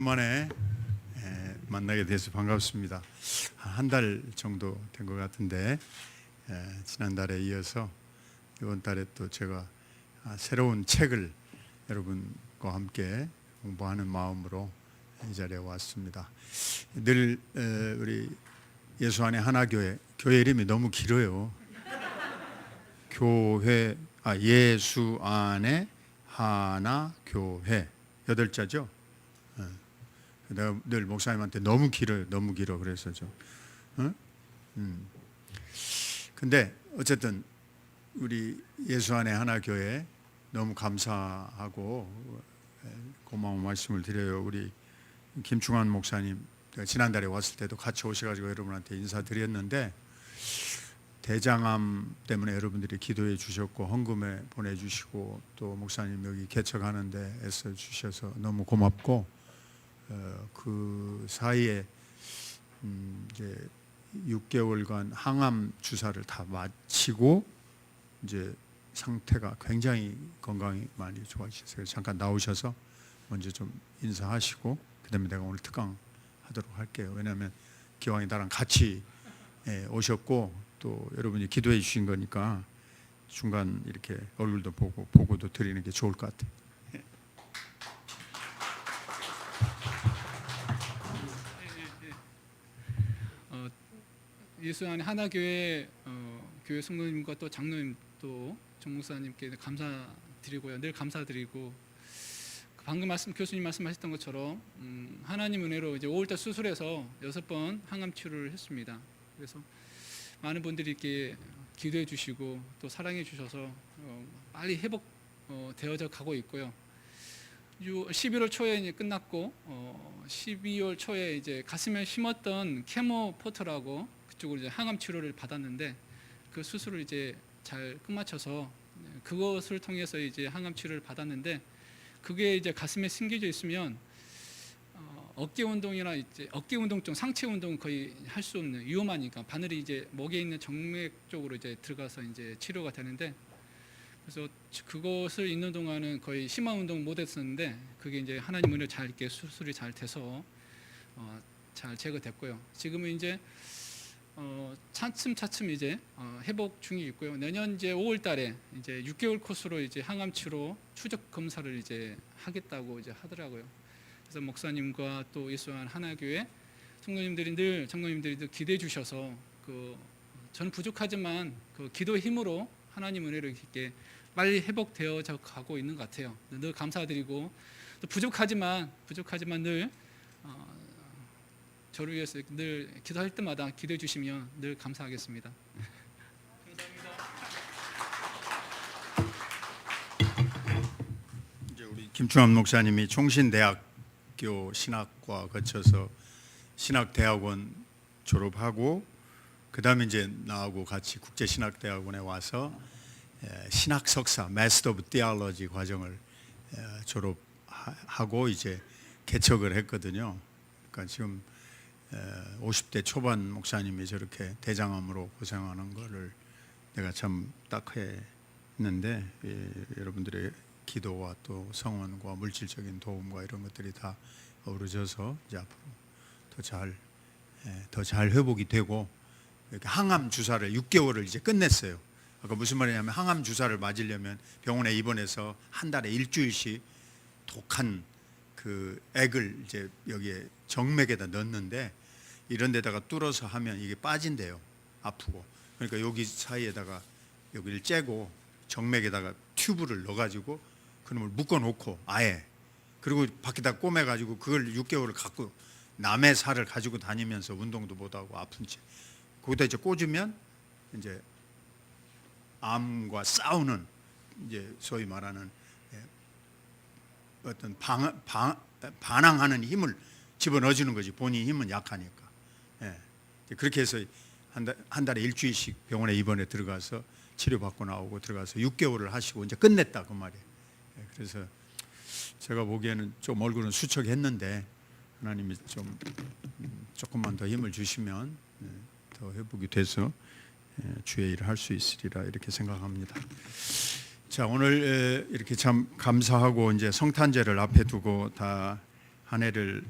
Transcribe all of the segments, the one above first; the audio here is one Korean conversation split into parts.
만에 만나게 돼서 반갑습니다. 한 달 정도 된 것 같은데 지난달에 이어서 이번 달에 또 제가 새로운 책을 여러분과 함께 공부하는 마음으로 이 자리에 왔습니다. 늘 우리 예수 안에 하나교회, 교회 이름이 너무 길어요. 예수 안에 하나교회 8자죠. 내가 늘 목사님한테 너무 길어요. 너무 길어. 그래서 좀. 근데 어쨌든 우리 예수 안에 하나교회 너무 감사하고 고마운 말씀을 드려요. 우리 김충환 목사님 지난달에 왔을 때도 같이 오셔가지고 여러분한테 인사드렸는데 대장암 때문에 여러분들이 기도해 주셨고 헌금에 보내주시고 또 목사님 여기 개척하는 데 애써 주셔서 너무 고맙고 그 사이에 이제 6개월간 항암 주사를 다 마치고 이제 상태가 굉장히 건강이 많이 좋아지셔서 잠깐 나오셔서 먼저 좀 인사하시고 그다음에 내가 오늘 특강 하도록 할게요. 왜냐하면 기왕이 나랑 같이 오셨고 또 여러분이 기도해 주신 거니까 중간 이렇게 얼굴도 보고 보고도 드리는 게 좋을 것 같아요. 예수 안에 하나교회 교회 성도님과 또 장로님 또 정목사님께 감사드리고요. 늘 감사드리고 방금 교수님 말씀하셨던 것처럼 하나님 은혜로 이제 5월달 수술해서 6번 항암 치료를 했습니다. 그래서 많은 분들이 이렇게 기도해 주시고 또 사랑해 주셔서 빨리 회복 되어져 가고 있고요. 11월 초에 이제 끝났고 12월 초에 이제 가슴에 심었던 케모포트라고 그쪽으로 이제 항암 치료를 받았는데 그 수술을 이제 잘 끝마쳐서 그것을 통해서 이제 항암 치료를 받았는데 그게 이제 가슴에 심겨져 있으면 어깨 운동이나 이제 어깨 운동증, 상체 운동은 거의 할 수 없는 위험하니까 바늘이 이제 목에 있는 정맥 쪽으로 이제 들어가서 이제 치료가 되는데 그래서 그것을 있는 동안은 거의 심한 운동 못 했었는데 그게 이제 하나님 은혜로 잘 이렇게 수술이 잘 돼서 잘 제거됐고요. 지금은 이제 차츰 이제 회복 중이 있고요. 내년 이제 5월달에 이제 6개월 코스로 이제 항암 치료 추적 검사를 이제 하겠다고 이제 하더라고요. 그래서 목사님과 또 예수 안에 하나교회 성도님들이 늘 기대해 주셔서 저는 부족하지만 그 기도의 힘으로 하나님 은혜로 이렇게 빨리 회복되어 가고 있는 것 같아요. 늘 감사드리고 또 부족하지만 늘 저를 위해서 늘 기도할 때마다 기도해 주시면 늘 감사하겠습니다. 이제 우리 김충환 목사님이 총신대학교 신학과 거쳐서 신학대학원 졸업하고 그다음에 이제 나하고 같이 국제신학대학원에 와서 신학 석사 Master of Theology 과정을 졸업하고 이제 개척을 했거든요. 그러니까 지금 50대 초반 목사님이 저렇게 대장암으로 고생하는 거를 내가 참 딱했는데 여러분들의 기도와 또 성원과 물질적인 도움과 이런 것들이 다 어우러져서 이제 앞으로 더 잘 회복이 되고 이렇게 항암 주사를 6개월을 이제 끝냈어요. 아까 무슨 말이냐면 항암 주사를 맞으려면 병원에 입원해서 한 달에 일주일씩 독한 그 액을 이제 여기에 정맥에다 넣는데 이런 데다가 뚫어서 하면 이게 빠진대요. 아프고. 그러니까 여기 사이에다가 여기를 째고 정맥에다가 튜브를 넣어가지고 그놈을 묶어놓고 아예 그리고 밖에다 꼬매가지고 그걸 6개월을 갖고 남의 살을 가지고 다니면서 운동도 못하고 아픈 채 거기다 이제 꽂으면 이제 암과 싸우는 이제 소위 말하는 어떤 반항하는 힘을 집어넣어주는 거지. 본인 힘은 약하니까. 그렇게 해서 한 달에 일주일씩 병원에 입원해 들어가서 치료받고 나오고 들어가서 6개월을 하시고 이제 끝냈다 그 말이에요. 그래서 제가 보기에는 좀 얼굴은 수척했는데 하나님이 조금만 더 힘을 주시면 더 회복이 돼서 주의 일을 할 수 있으리라 이렇게 생각합니다. 자, 오늘 이렇게 참 감사하고 이제 성탄절을 앞에 두고 다 한 해를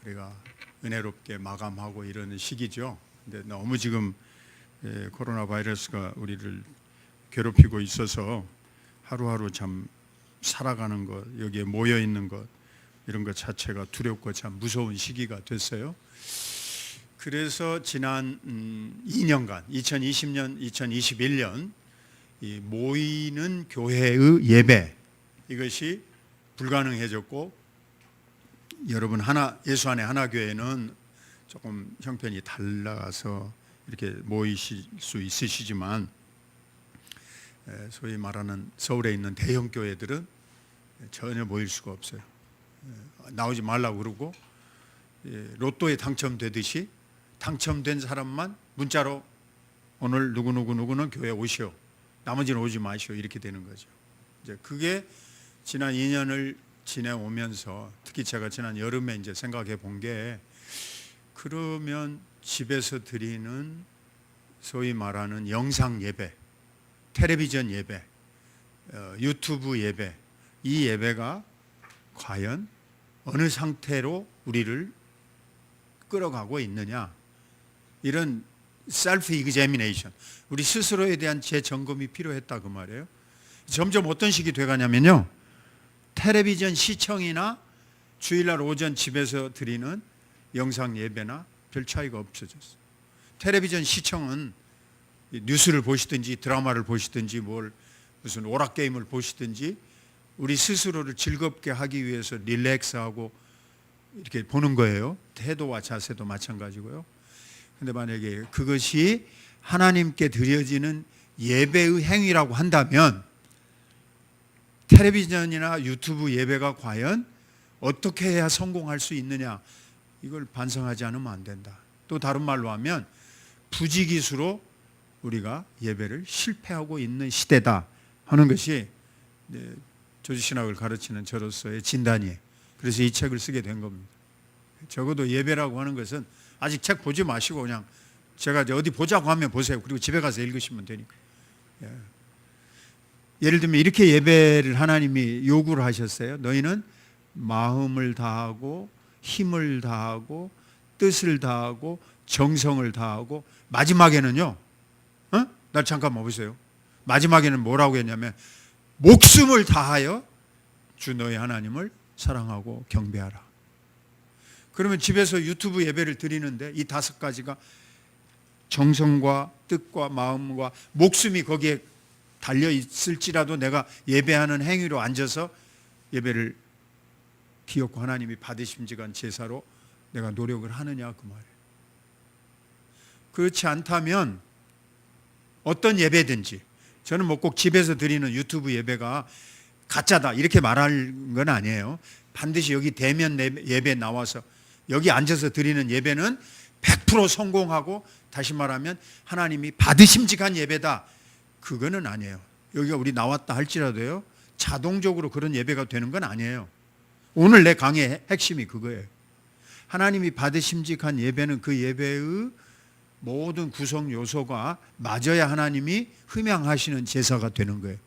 우리가 은혜롭게 마감하고 이러는 시기죠. 근데 너무 지금 코로나 바이러스가 우리를 괴롭히고 있어서 하루하루 참 살아가는 것, 여기에 모여 있는 것 이런 것 자체가 두렵고 참 무서운 시기가 됐어요. 그래서 지난 2년간 2020년, 2021년 이 모이는 교회의 예배 이것이 불가능해졌고, 여러분 예수 안에 하나교회는 조금 형편이 달라서 이렇게 모이실 수 있으시지만 소위 말하는 서울에 있는 대형 교회들은 전혀 모일 수가 없어요. 나오지 말라고 그러고 로또에 당첨되듯이 당첨된 사람만 문자로 오늘 누구는 교회 오시오, 나머지는 오지 마시오, 이렇게 되는 거죠. 이제 그게 지난 2년을 지내오면서 특히 제가 지난 여름에 이제 생각해 본 게, 그러면 집에서 드리는 소위 말하는 영상 예배, 텔레비전 예배, 유튜브 예배, 이 예배가 과연 어느 상태로 우리를 끌어가고 있느냐, 이런 셀프 이그제미네이션, 우리 스스로에 대한 재점검이 필요했다 그 말이에요. 점점 어떤 식이 돼가냐면요, 텔레비전 시청이나 주일날 오전 집에서 드리는 영상 예배나 별 차이가 없어졌어요. 텔레비전 시청은 뉴스를 보시든지 드라마를 보시든지 무슨 오락게임을 보시든지 우리 스스로를 즐겁게 하기 위해서 릴렉스하고 이렇게 보는 거예요. 태도와 자세도 마찬가지고요. 근데 만약에 그것이 하나님께 드려지는 예배의 행위라고 한다면 텔레비전이나 유튜브 예배가 과연 어떻게 해야 성공할 수 있느냐, 이걸 반성하지 않으면 안 된다. 또 다른 말로 하면 부지기수로 우리가 예배를 실패하고 있는 시대다 하는 것이 조지신학을 가르치는 저로서의 진단이에요. 그래서 이 책을 쓰게 된 겁니다. 적어도 예배라고 하는 것은 아직 책 보지 마시고 그냥 제가 어디 보자고 하면 보세요. 그리고 집에 가서 읽으시면 되니까. 예를 들면 이렇게 예배를 하나님이 요구를 하셨어요. 너희는 마음을 다하고 힘을 다하고 뜻을 다하고 정성을 다하고, 마지막에는요, 날 잠깐만 보세요. 마지막에는 뭐라고 했냐면 목숨을 다하여 주 너희 하나님을 사랑하고 경배하라. 그러면 집에서 유튜브 예배를 드리는데 이 5가지가 정성과 뜻과 마음과 목숨이 거기에 달려 있을지라도 내가 예배하는 행위로 앉아서 예배를 기엽고 하나님이 받으심직한 제사로 내가 노력을 하느냐 그 말이에요. 그렇지 않다면 어떤 예배든지, 저는 뭐 꼭 집에서 드리는 유튜브 예배가 가짜다 이렇게 말할 건 아니에요. 반드시 여기 대면 예배 나와서 여기 앉아서 드리는 예배는 100% 성공하고, 다시 말하면 하나님이 받으심직한 예배다, 그거는 아니에요. 여기가 우리 나왔다 할지라도요, 자동적으로 그런 예배가 되는 건 아니에요. 오늘 내 강의의 핵심이 그거예요. 하나님이 받으심직한 예배는 그 예배의 모든 구성 요소가 맞아야 하나님이 흠양하시는 제사가 되는 거예요.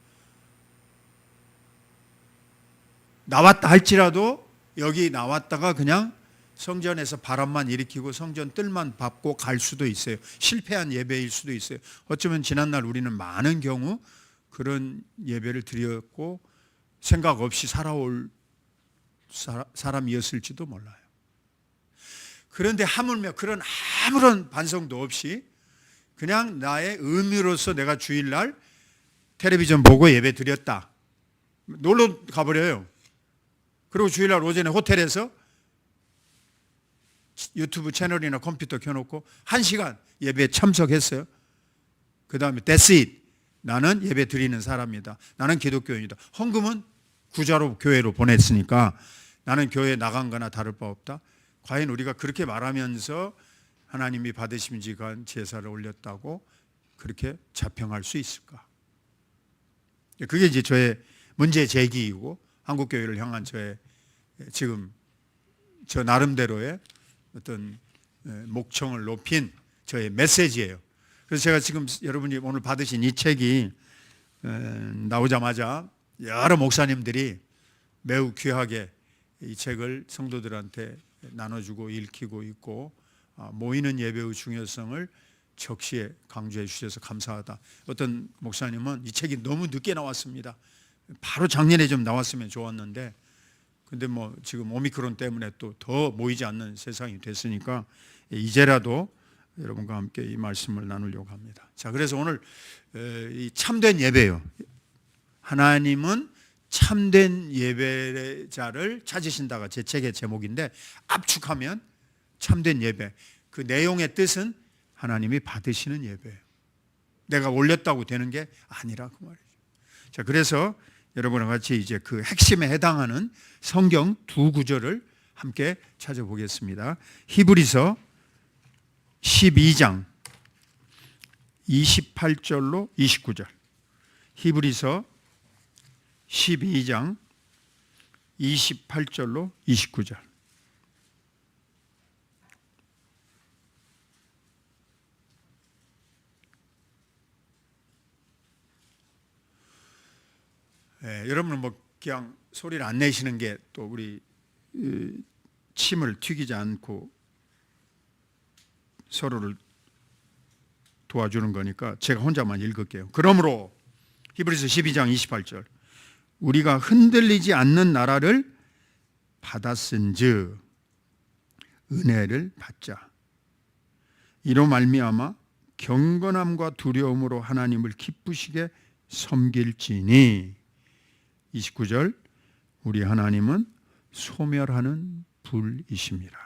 나왔다 할지라도 여기 나왔다가 그냥 성전에서 바람만 일으키고 성전 뜰만 밟고 갈 수도 있어요. 실패한 예배일 수도 있어요. 어쩌면 지난날 우리는 많은 경우 그런 예배를 드렸고 생각 없이 살아올 사람이었을지도 몰라요. 그런데 하물며 그런 아무런 반성도 없이 그냥 나의 의무로서 내가 주일날 텔레비전 보고 예배 드렸다, 놀러 가버려요. 그리고 주일날 오전에 호텔에서 유튜브 채널이나 컴퓨터 켜놓고 1시간 예배에 참석했어요. 그 다음에 that's it, 나는 예배 드리는 사람이다, 나는 기독교인이다. 헌금은 구자로 교회로 보냈으니까 나는 교회에 나간 거나 다를 바 없다. 과연 우리가 그렇게 말하면서 하나님이 받으심직한 제사를 올렸다고 그렇게 자평할 수 있을까? 그게 이제 저의 문제 제기이고 한국교회를 향한 저의 지금 저 나름대로의 어떤 목청을 높인 저의 메시지예요. 그래서 제가 지금 여러분이 오늘 받으신 이 책이 나오자마자 여러 목사님들이 매우 귀하게 이 책을 성도들한테 나눠주고 읽히고 있고 모이는 예배의 중요성을 적시에 강조해 주셔서 감사하다. 어떤 목사님은 이 책이 너무 늦게 나왔습니다. 바로 작년에 좀 나왔으면 좋았는데 근데 뭐 지금 오미크론 때문에 또 더 모이지 않는 세상이 됐으니까 이제라도 여러분과 함께 이 말씀을 나누려고 합니다. 자, 그래서 오늘 이 참된 예배요. 하나님은 참된 예배자를 찾으신다가 제 책의 제목인데 압축하면 참된 예배. 그 내용의 뜻은 하나님이 받으시는 예배예요. 내가 올렸다고 되는 게 아니라 그 말이죠. 자, 그래서 여러분과 같이 이제 그 핵심에 해당하는 성경 두 구절을 함께 찾아보겠습니다. 히브리서 12장 28절로 29절. 히브리서 12장 28절로 29절. 여러분은 뭐 그냥 소리를 안 내시는 게 또 우리 침을 튀기지 않고 서로를 도와주는 거니까 제가 혼자만 읽을게요. 그러므로 히브리서 12장 28절 우리가 흔들리지 않는 나라를 받았은즉 은혜를 받자. 이로 말미암아 경건함과 두려움으로 하나님을 기쁘시게 섬길지니 29절 우리 하나님은 소멸하는 불이십니다.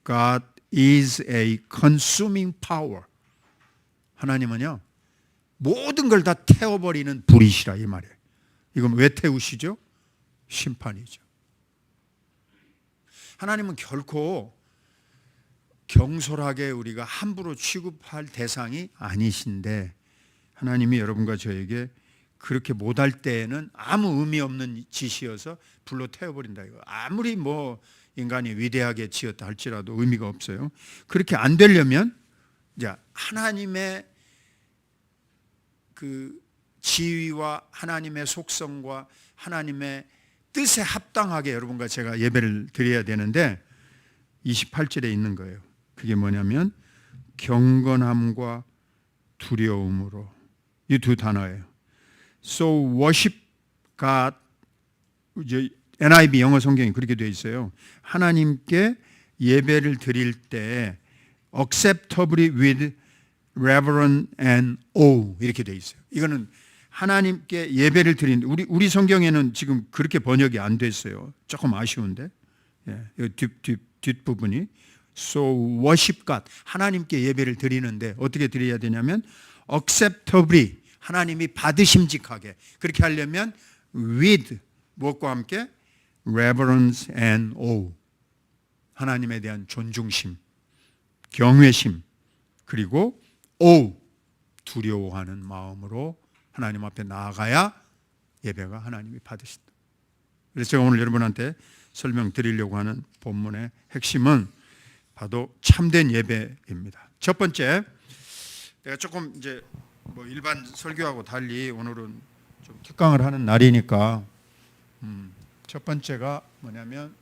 God is a consuming power. 하나님은요 모든 걸 다 태워버리는 불이시라 이 말이에요. 이건 왜 태우시죠? 심판이죠. 하나님은 결코 경솔하게 우리가 함부로 취급할 대상이 아니신데 하나님이 여러분과 저에게 그렇게 못할 때에는 아무 의미 없는 짓이어서 불로 태워버린다 이거. 아무리 뭐 인간이 위대하게 지었다 할지라도 의미가 없어요. 그렇게 안 되려면 이제 하나님의 그 지위와 하나님의 속성과 하나님의 뜻에 합당하게 여러분과 제가 예배를 드려야 되는데 28절에 있는 거예요. 그게 뭐냐면 경건함과 두려움으로 이 두 단어예요. So worship God. NIV 영어 성경이 그렇게 되어 있어요. 하나님께 예배를 드릴 때 acceptably with reverence and awe 이렇게 되어 있어요. 이거는 하나님께 예배를 드리는 우리 성경에는 지금 그렇게 번역이 안 됐어요. 조금 아쉬운데 뒷부분이 So worship God 하나님께 예배를 드리는데 어떻게 드려야 되냐면 acceptably 하나님이 받으심직하게 그렇게 하려면 with 무엇과 함께 reverence and awe 하나님에 대한 존중심, 경외심 그리고 awe 두려워하는 마음으로 하나님 앞에 나아가야 예배가 하나님이 받으신다. 그래서 제가 오늘 여러분한테 설명드리려고 하는 본문의 핵심은 바로 참된 예배입니다. 첫 번째, 내가 조금 이제 뭐 일반 설교하고 달리 오늘은 좀 특강을 하는 날이니까 첫 번째가 뭐냐면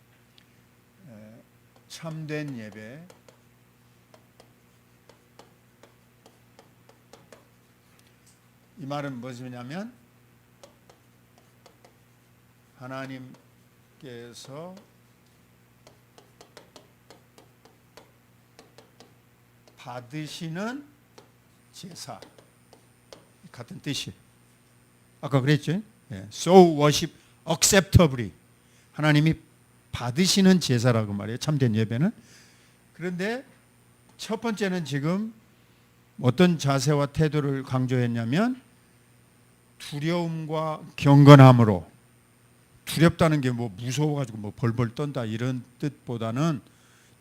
참된 예배. 이 말은 무엇이냐면 하나님께서 받으시는 제사 같은 뜻이 아까 그랬죠? So worship acceptably 하나님이 받으시는 제사라고 말이에요. 참된 예배는. 그런데 첫 번째는 지금 어떤 자세와 태도를 강조했냐면 두려움과 경건함으로 두렵다는 게 뭐 무서워가지고 뭐 벌벌 떤다 이런 뜻보다는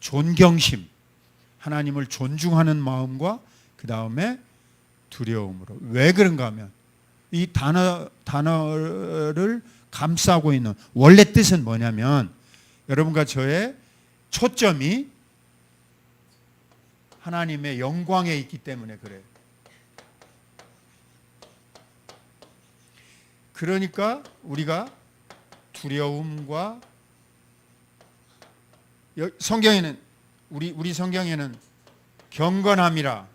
존경심 하나님을 존중하는 마음과 그 다음에 두려움으로 왜 그런가 하면 이 단어를 감싸고 있는 원래 뜻은 뭐냐면 여러분과 저의 초점이 하나님의 영광에 있기 때문에 그래요. 그러니까 우리가 두려움과 성경에는 우리 성경에는 경건함이라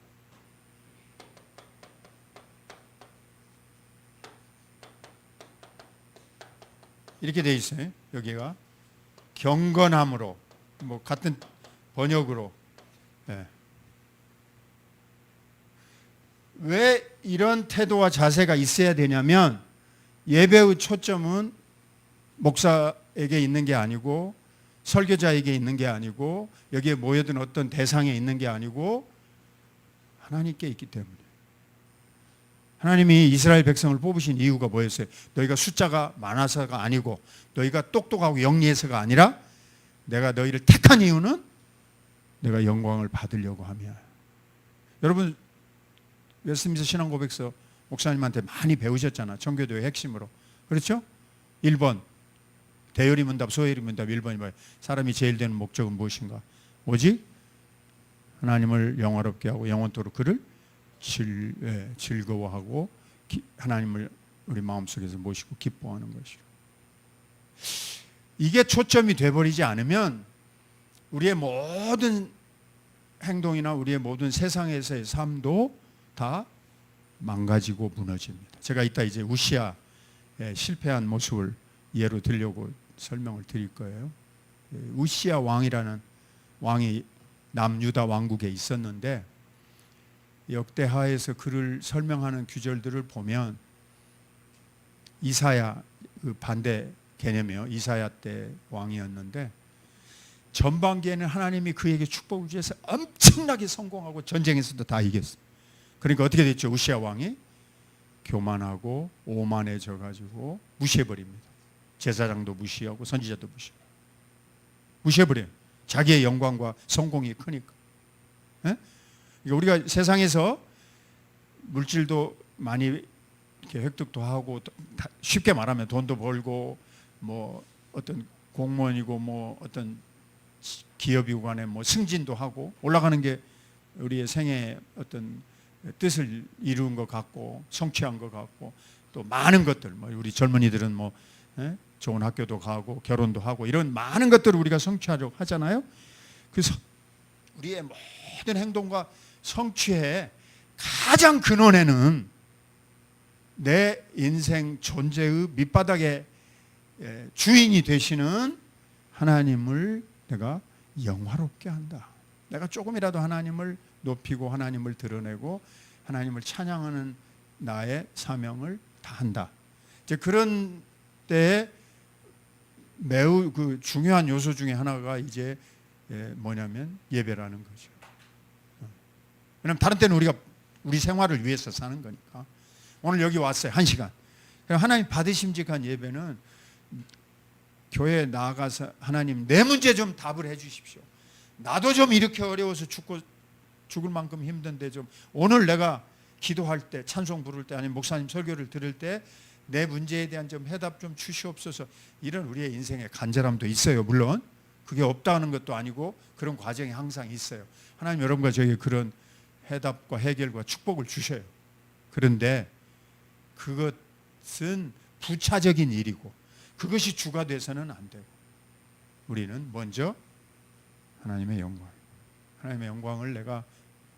이렇게 돼 있어요. 여기가 경건함으로 뭐 같은 번역으로. 예. 왜 이런 태도와 자세가 있어야 되냐면 예배의 초점은 목사에게 있는 게 아니고 설교자에게 있는 게 아니고 여기에 모여든 어떤 대상에 있는 게 아니고 하나님께 있기 때문에. 하나님이 이스라엘 백성을 뽑으신 이유가 뭐였어요? 너희가 숫자가 많아서가 아니고 너희가 똑똑하고 영리해서가 아니라 내가 너희를 택한 이유는 내가 영광을 받으려고 하며. 여러분 웨스트민스터 신앙고백서 목사님한테 많이 배우셨잖아. 청교도의 핵심으로. 그렇죠? 1번 대열이 문답, 소열이 문답. 1번이 뭐예요? 사람이 제일 되는 목적은 무엇인가? 오직 하나님을 영화롭게 하고 영원토록 그를 즐거워하고 하나님을 우리 마음속에서 모시고 기뻐하는 것이요. 이게 초점이 돼버리지 않으면 우리의 모든 행동이나 우리의 모든 세상에서의 삶도 다 망가지고 무너집니다. 제가 이따 이제 우시아의 실패한 모습을 예로 들려고 설명을 드릴 거예요. 우시아 왕이라는 왕이 남유다 왕국에 있었는데 역대하에서 그를 설명하는 구절들을 보면 이사야 그 반대 개념이에요. 이사야 때 왕이었는데 전반기에는 하나님이 그에게 축복을 주셔서 엄청나게 성공하고 전쟁에서도 다 이겼어요. 그러니까 어떻게 됐죠? 우시아 왕이 교만하고 오만해져 가지고 무시해버립니다. 제사장도 무시하고 선지자도 무시해버려요. 자기의 영광과 성공이 크니까. 예? 우리가 세상에서 물질도 많이 이렇게 획득도 하고 쉽게 말하면 돈도 벌고 뭐 어떤 공무원이고 뭐 어떤 기업이고 간에 뭐 승진도 하고 올라가는 게 우리의 생애의 어떤 뜻을 이룬 것 같고 성취한 것 같고 또 많은 것들 뭐 우리 젊은이들은 뭐 좋은 학교도 가고 결혼도 하고 이런 많은 것들을 우리가 성취하려고 하잖아요. 그래서 우리의 모든 행동과 성취의 가장 근원에는 내 인생 존재의 밑바닥에 주인이 되시는 하나님을 내가 영화롭게 한다. 내가 조금이라도 하나님을 높이고 하나님을 드러내고 하나님을 찬양하는 나의 사명을 다한다. 이제 그런 때에 매우 그 중요한 요소 중에 하나가 이제 뭐냐면 예배라는 거죠. 왜냐하면 다른 때는 우리가 우리 생활을 위해서 사는 거니까. 오늘 여기 왔어요. 1시간. 하나님 받으심직한 예배는 교회에 나아가서 하나님 내 문제 좀 답을 해 주십시오. 나도 좀 이렇게 어려워서 죽을 만큼 힘든데 좀 오늘 내가 기도할 때 찬송 부를 때 아니면 목사님 설교를 들을 때 내 문제에 대한 좀 해답 좀 주시옵소서. 이런 우리의 인생의 간절함도 있어요. 물론 그게 없다는 것도 아니고 그런 과정이 항상 있어요. 하나님 여러분과 저에게 그런 해답과 해결과 축복을 주셔요. 그런데 그것은 부차적인 일이고 그것이 주가 돼서는 안 되고 우리는 먼저 하나님의 영광을 내가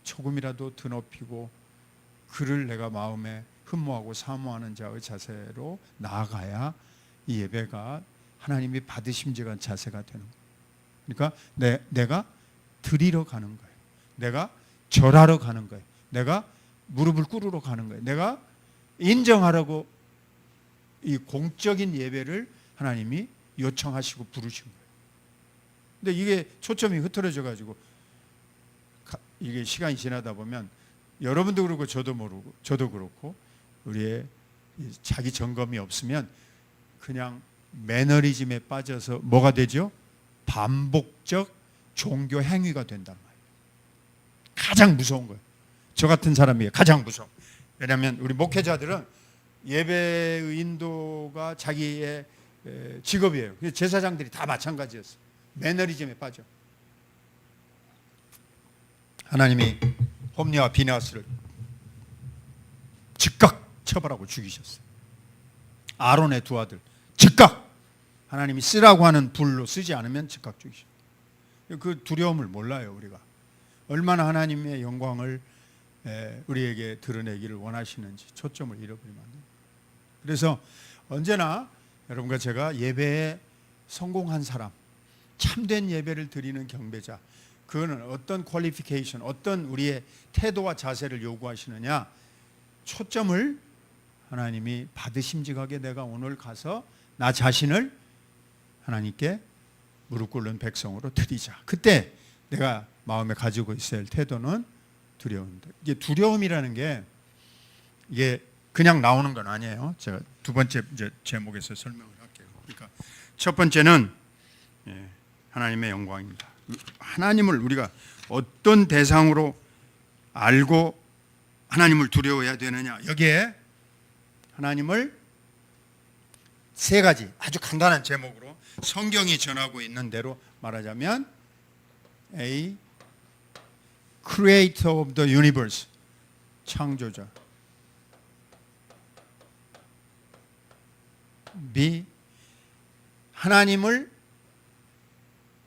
조금이라도 드높이고 그를 내가 마음에 흠모하고 사모하는 자의 자세로 나아가야 이 예배가 하나님이 받으심직한 자세가 되는 거예요. 그러니까 내가 드리러 가는 거예요. 내가 절하러 가는 거예요. 내가 무릎을 꿇으러 가는 거예요. 내가 인정하라고 이 공적인 예배를 하나님이 요청하시고 부르신 거예요. 근데 이게 초점이 흐트러져 가지고 이게 시간이 지나다 보면 여러분도 그렇고 저도 그렇고 우리의 자기 점검이 없으면 그냥 매너리즘에 빠져서 뭐가 되죠? 반복적 종교 행위가 된단 말이에요. 가장 무서운 거예요. 저 같은 사람이 가장 무서워. 왜냐하면 우리 목회자들은 예배의 인도가 자기의 직업이에요. 제사장들이 다 마찬가지였어요. 매너리즘에 빠져. 하나님이 홈리와 비나스를 즉각 처벌하고 죽이셨어요. 아론의 두 아들 즉각 하나님이 쓰라고 하는 불로 쓰지 않으면 즉각 죽이죠. 그 두려움을 몰라요. 우리가 얼마나 하나님의 영광을 우리에게 드러내기를 원하시는지 초점을 잃어버리면 안 돼요. 그래서 언제나 여러분과 제가 예배에 성공한 사람, 참된 예배를 드리는 경배자, 그거는 어떤 퀄리피케이션, 어떤 우리의 태도와 자세를 요구하시느냐, 초점을 하나님이 받으심직하게 내가 오늘 가서 나 자신을 하나님께 무릎 꿇는 백성으로 드리자. 그때 내가 마음에 가지고 있어야 할 태도는 두려움입니다. 이게 두려움이라는 게 이게 그냥 나오는 건 아니에요. 제가 두 번째 이제 제목에서 설명을 할게요. 그러니까 첫 번째는 하나님의 영광입니다. 하나님을 우리가 어떤 대상으로 알고 하나님을 두려워해야 되느냐. 여기에 하나님을 세 가지 아주 간단한 제목으로 성경이 전하고 있는 대로 말하자면 A. Creator of the universe, 창조자. B. 하나님을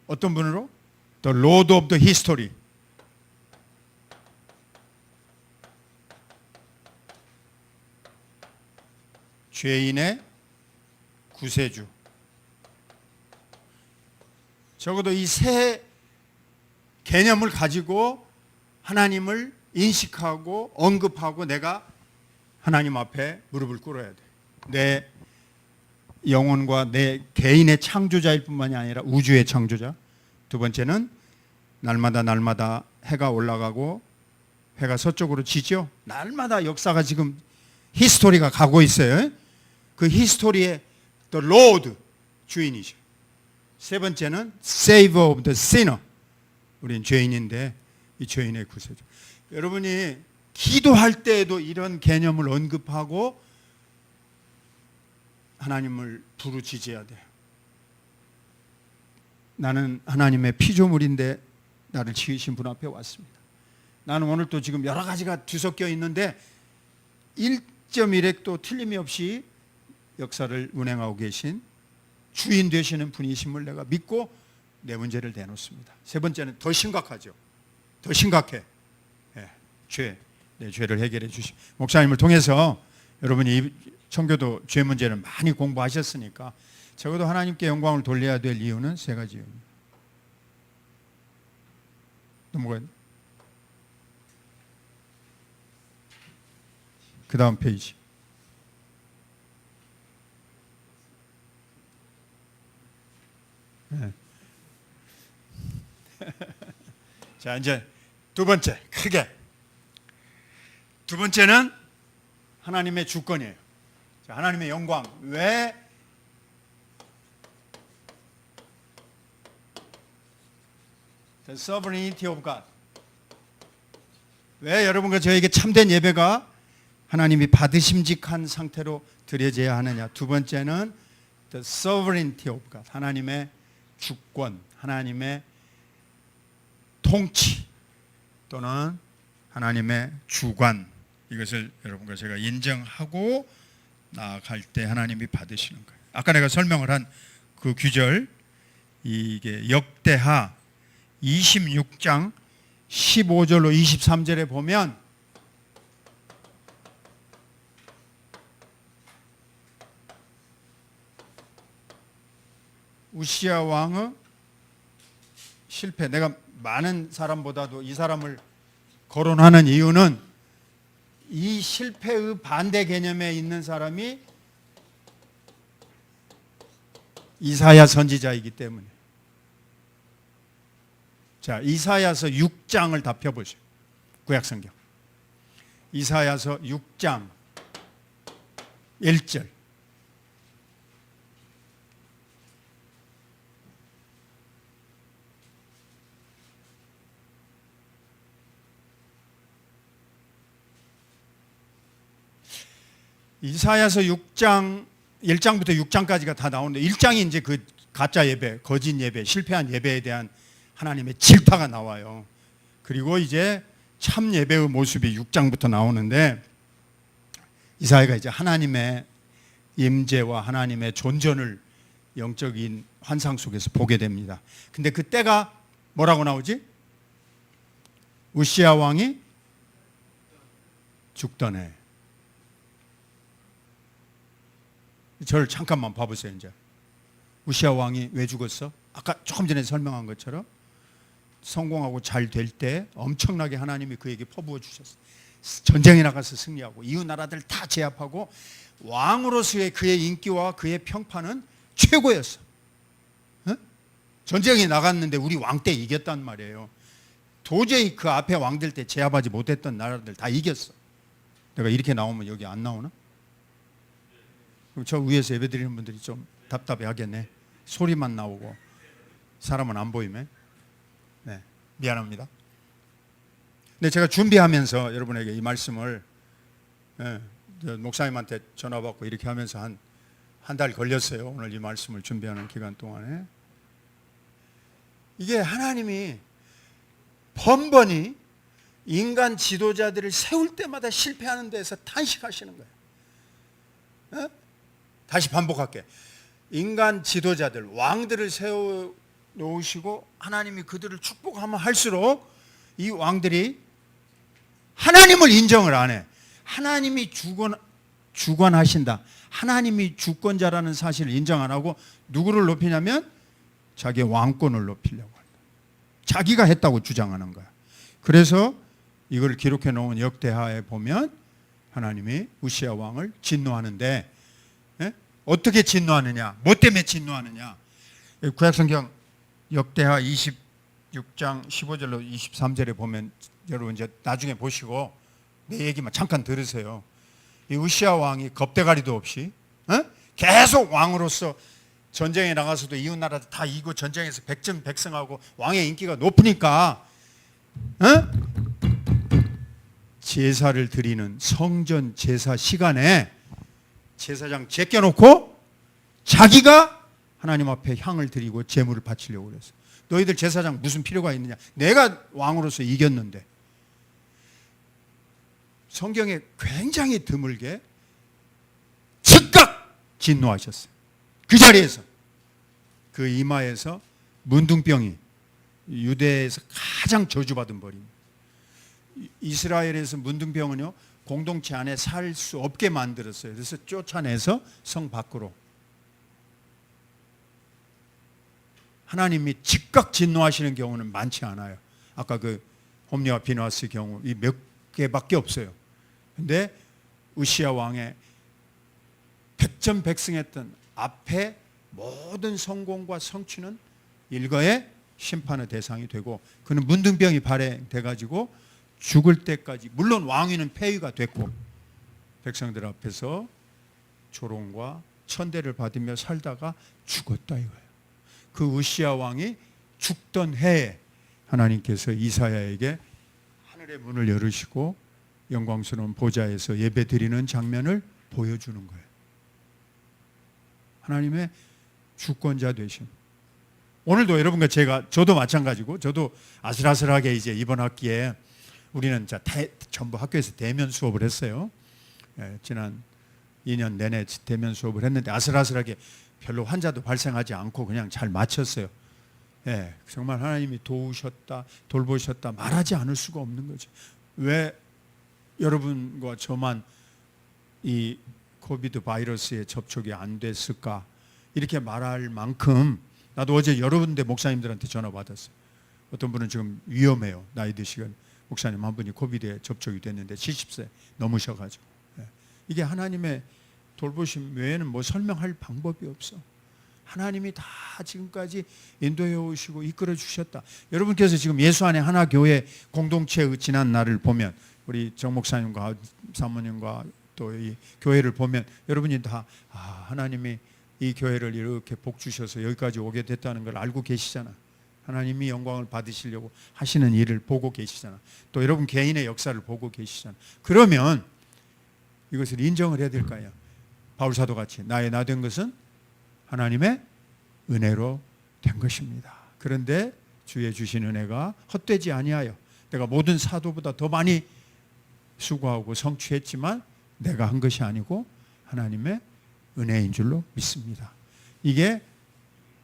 어떤 분으로? The Lord of the history. 죄인의 구세주. 적어도 이 세 개념을 가지고 하나님을 인식하고 언급하고 내가 하나님 앞에 무릎을 꿇어야 돼. 내 영혼과 내 개인의 창조자일 뿐만이 아니라 우주의 창조자. 두 번째는 날마다 해가 올라가고 해가 서쪽으로 지죠. 날마다 역사가 지금 히스토리가 가고 있어요. 그 히스토리의 The Lord, 주인이죠. 세 번째는 Savior of the sinner. 우린 죄인인데 이 죄인의 구세주. 여러분이 기도할 때에도 이런 개념을 언급하고 하나님을 부르짖어야 돼요. 나는 하나님의 피조물인데 나를 지으신 분 앞에 왔습니다. 나는 오늘 또 지금 여러 가지가 뒤섞여 있는데 1.1핵도 틀림이 없이 역사를 운행하고 계신 주인 되시는 분이심을 내가 믿고 내 문제를 내놓습니다. 세 번째는 더 심각하죠. 더 심각해. 내 죄를 해결해 주시. 목사님을 통해서 여러분이 청교도 죄 문제를 많이 공부하셨으니까 적어도 하나님께 영광을 돌려야 될 이유는 세 가지입니다. 넘어가요. 그 다음 페이지. 네. 자, 이제 두 번째, 크게. 두 번째는 하나님의 주권이에요. 자, 하나님의 영광. 왜 The sovereignty of God. 왜 여러분과 저에게 참된 예배가 하나님이 받으심직한 상태로 드려져야 하느냐. 두 번째는 The sovereignty of God. 하나님의 주권, 하나님의 통치 또는 하나님의 주관. 이것을 여러분과 제가 인정하고 나아갈 때 하나님이 받으시는 거예요. 아까 내가 설명을 한 그 규절, 이게 역대하 26장 15절로 23절에 보면 우시야 왕의 실패. 내가 많은 사람보다도 이 사람을 거론하는 이유는 이 실패의 반대 개념에 있는 사람이 이사야 선지자이기 때문에. 자, 이사야서 6장을 다 펴보세요. 구약성경. 이사야서 6장 1절. 이사야서 6장 1장부터 6장까지가 다 나오는데 1장이 이제 그 가짜 예배, 거짓 예배, 실패한 예배에 대한 하나님의 질타가 나와요. 그리고 이제 참 예배의 모습이 6장부터 나오는데 이사야가 이제 하나님의 임재와 하나님의 존전을 영적인 환상 속에서 보게 됩니다. 근데 그 때가 뭐라고 나오지? 우시야 왕이 죽던 해. 저를 잠깐만 봐보세요. 이제 우시야 왕이 왜 죽었어? 아까 조금 전에 설명한 것처럼 성공하고 잘 될 때 엄청나게 하나님이 그에게 퍼부어 주셨어요. 전쟁에 나가서 승리하고 이웃 나라들 다 제압하고 왕으로서의 그의 인기와 그의 평판은 최고였어. 전쟁에 나갔는데 우리 왕 때 이겼단 말이에요. 도저히 그 앞에 왕들 때 제압하지 못했던 나라들 다 이겼어. 내가 이렇게 나오면 여기 안 나오나? 그럼 저 위에서 예배드리는 분들이 좀 답답해 하겠네. 소리만 나오고 사람은 안 보이면. 네, 미안합니다. 근데 제가 준비하면서 여러분에게 이 말씀을 목사님한테 전화 받고 이렇게 하면서 한 달 걸렸어요. 오늘 이 말씀을 준비하는 기간 동안에. 이게 하나님이 번번이 인간 지도자들을 세울 때마다 실패하는 데서 탄식하시는 거예요. 다시 반복할게. 인간 지도자들, 왕들을 세워 놓으시고 하나님이 그들을 축복하면 할수록 이 왕들이 하나님을 인정을 안 해. 하나님이 주관하신다. 하나님이 주권자라는 사실을 인정 안 하고 누구를 높이냐면 자기의 왕권을 높이려고 한다. 자기가 했다고 주장하는 거야. 그래서 이걸 기록해 놓은 역대하에 보면 하나님이 우시야 왕을 진노하는데 어떻게 진노하느냐? 뭐 때문에 진노하느냐? 구약성경 역대하 26장 15절로 23절에 보면 여러분 이제 나중에 보시고 내 얘기만 잠깐 들으세요. 이 우시야 왕이 겁대가리도 없이 계속 왕으로서 전쟁에 나가서도 이웃 나라들 다 이기고 전쟁에서 백전백승하고 왕의 인기가 높으니까 제사를 드리는 성전 제사 시간에 제사장 제껴놓고 자기가 하나님 앞에 향을 드리고 제물을 바치려고 그랬어. 너희들 제사장 무슨 필요가 있느냐? 내가 왕으로서 이겼는데. 성경에 굉장히 드물게 즉각 진노하셨어요. 그 자리에서 그 이마에서 문둥병이 유대에서 가장 저주받은 벌입니다. 이스라엘에서 문둥병은요 공동체 안에 살 수 없게 만들었어요. 그래서 쫓아내서 성 밖으로. 하나님이 즉각 진노하시는 경우는 많지 않아요. 아까 그 홈리와 비누아스 경우 이 몇 개밖에 없어요. 근데 우시야 왕의 백전백승했던 앞에 모든 성공과 성취는 일거에 심판의 대상이 되고 그는 문둥병이 발해돼 가지고 죽을 때까지 물론 왕위는 폐위가 됐고 백성들 앞에서 조롱과 천대를 받으며 살다가 죽었다 이거예요. 그 우시야 왕이 죽던 해에 하나님께서 이사야에게 하늘의 문을 열으시고 영광스러운 보좌에서 예배드리는 장면을 보여주는 거예요. 하나님의 주권자 되심. 오늘도 여러분과 저도 마찬가지고 저도 아슬아슬하게 이제 이번 학기에 우리는 전부 학교에서 대면 수업을 했어요. 지난 2년 내내 대면 수업을 했는데 아슬아슬하게 별로 환자도 발생하지 않고 그냥 잘 마쳤어요. 정말 하나님이 도우셨다, 돌보셨다 말하지 않을 수가 없는 거죠. 왜 여러분과 저만 이 코비드 바이러스에 접촉이 안 됐을까? 이렇게 말할 만큼 나도 어제 여러 군데 목사님들한테 전화 받았어요. 어떤 분은 지금 위험해요. 나이 드시건 목사님 한 분이 코비드에 접촉이 됐는데 70세 넘으셔가지고 이게 하나님의 돌보심 외에는 뭐 설명할 방법이 없어. 하나님이 다 지금까지 인도해 오시고 이끌어 주셨다. 여러분께서 지금 예수 안에 하나 교회 공동체의 지난 날을 보면 우리 정 목사님과 사모님과 또 이 교회를 보면 여러분이 다 하나님이 이 교회를 이렇게 복 주셔서 여기까지 오게 됐다는 걸 알고 계시잖아. 하나님이 영광을 받으시려고 하시는 일을 보고 계시잖아. 또 여러분 개인의 역사를 보고 계시잖아. 그러면 이것을 인정을 해야 될 거예요. 바울 사도 같이 나의 나 된 것은 하나님의 은혜로 된 것입니다. 그런데 주의 주신 은혜가 헛되지 아니하여 내가 모든 사도보다 더 많이 수고하고 성취했지만 내가 한 것이 아니고 하나님의 은혜인 줄로 믿습니다. 이게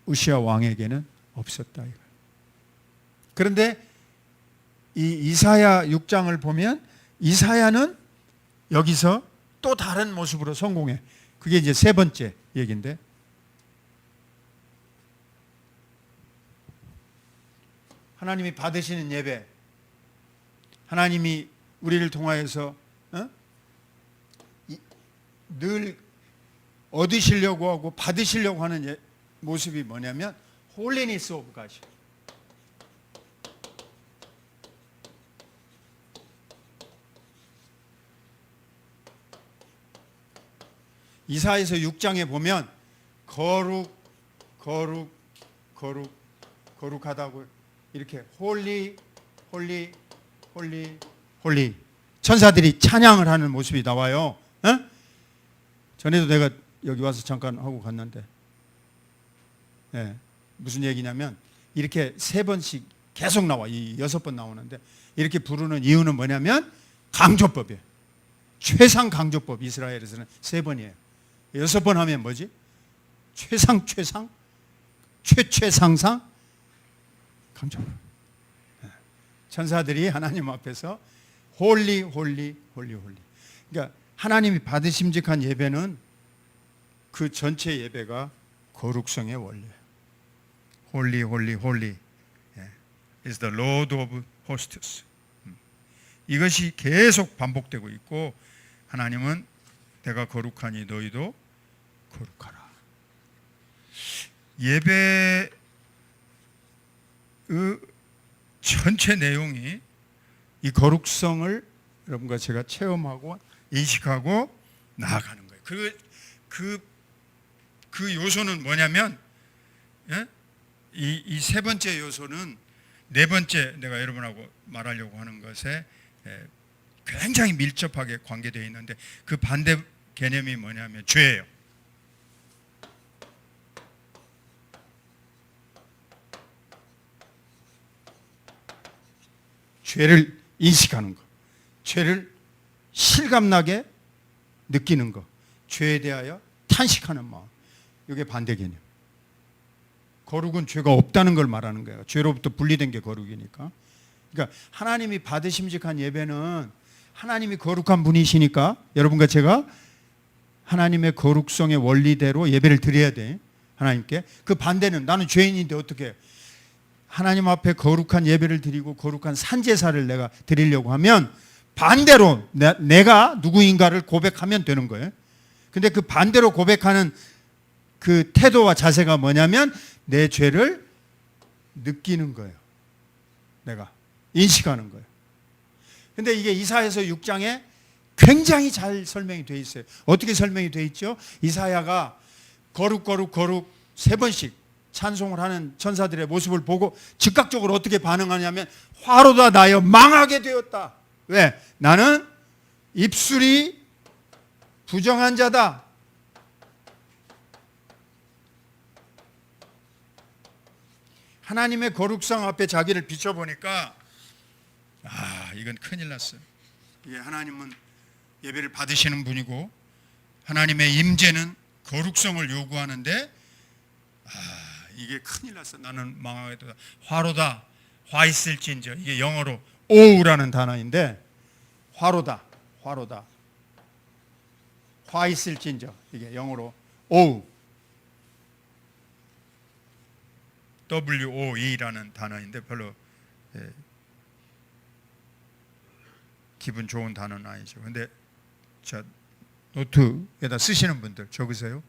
우시아 왕에게는 없었다. 그런데 이 이사야 6장을 보면 이사야는 여기서 또 다른 모습으로 성공해. 그게 이제 세 번째 얘기인데, 하나님이 받으시는 예배, 하나님이 우리를 통하여서 늘 얻으시려고 하고 받으시려고 하는 모습이 뭐냐면 홀리니스 오브 갓. 이사야서 6장에 보면 거룩하다고 이렇게 홀리 천사들이 찬양을 하는 모습이 나와요. 전에도 내가 여기 와서 잠깐 하고 갔는데, 무슨 얘기냐면 이렇게 세 번씩 계속 나와. 이 6번 나오는데 이렇게 부르는 이유는 뭐냐면 강조법이에요. 최상 강조법. 이스라엘에서는 3번이에요. 6번 하면 뭐지? 최상 최상상 강조법. 천사들이 하나님 앞에서 홀리. 그러니까 하나님이 받으심직한 예배는 그 전체 예배가 거룩성의 원리예요. 홀리 is the Lord of hosts. 이것이 계속 반복되고 있고, 하나님은 내가 거룩하니 너희도 거룩하라. 예배의 전체 내용이 이 거룩성을 여러분과 제가 체험하고 인식하고 나아가는 거예요. 그 요소는 뭐냐면, 이 세 번째 요소는 네 번째 내가 여러분하고 말하려고 하는 것에 굉장히 밀접하게 관계되어 있는데, 그 반대 개념이 뭐냐면 죄예요. 죄를 인식하는 것, 죄를 실감나게 느끼는 것, 죄에 대하여 탄식하는 마음, 이게 반대 개념. 거룩은 죄가 없다는 걸 말하는 거예요. 죄로부터 분리된 게 거룩이니까. 그러니까 하나님이 받으심직한 예배는 하나님이 거룩한 분이시니까 여러분과 제가 하나님의 거룩성의 원리대로 예배를 드려야 돼. 하나님께. 그 반대는 나는 죄인인데 어떻게 해? 하나님 앞에 거룩한 예배를 드리고 거룩한 산제사를 내가 드리려고 하면 반대로 내가 누구인가를 고백하면 되는 거예요. 근데 그 반대로 고백하는 그 태도와 자세가 뭐냐면 내 죄를 느끼는 거예요. 내가 인식하는 거예요. 근데 이게 이사야서 6장에 굉장히 잘 설명이 되어 있어요. 어떻게 설명이 되어 있죠? 이사야가 거룩 세 번씩 찬송을 하는 천사들의 모습을 보고 즉각적으로 어떻게 반응하냐면 화로다 나여 망하게 되었다. 왜? 나는 입술이 부정한 자다. 하나님의 거룩성 앞에 자기를 비춰보니까 이건 큰일 났어요. 하나님은 예배를 받으시는 분이고 하나님의 임재는 거룩성을 요구하는데 이게 큰일 났어. 나는 망하게 되다. 화로다. 화 있을진저. 이게 영어로 오우라는 단어인데 화로다. 화 있을진저. 이게 영어로 오우. WOE라는 단어인데 별로 기분 좋은 단어는 아니죠. 근데 자 노트에다 쓰시는 분들 적으세요.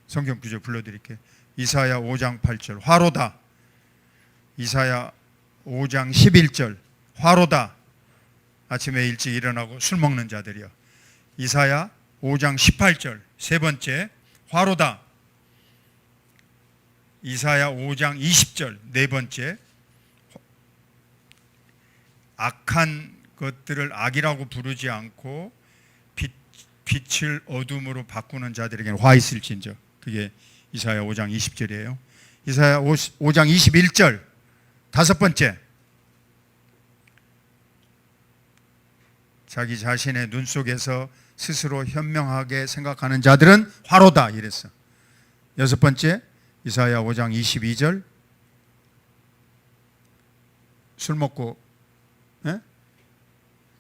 성경 구절 불러드릴게요. 이사야 5장 8절 화로다. 이사야 5장 11절 화로다. 아침에 일찍 일어나고 술 먹는 자들이여. 이사야 5장 18절 세 번째 화로다. 이사야 5장 20절 네 번째 악한 것들을 악이라고 부르지 않고 빛을 어둠으로 바꾸는 자들에게는 화 있을진저. 그게 이사야 5장 20절이에요. 이사야 5장 21절 다섯 번째 자기 자신의 눈 속에서 스스로 현명하게 생각하는 자들은 화로다 이랬어. 여섯 번째 이사야 5장 22절 술 먹고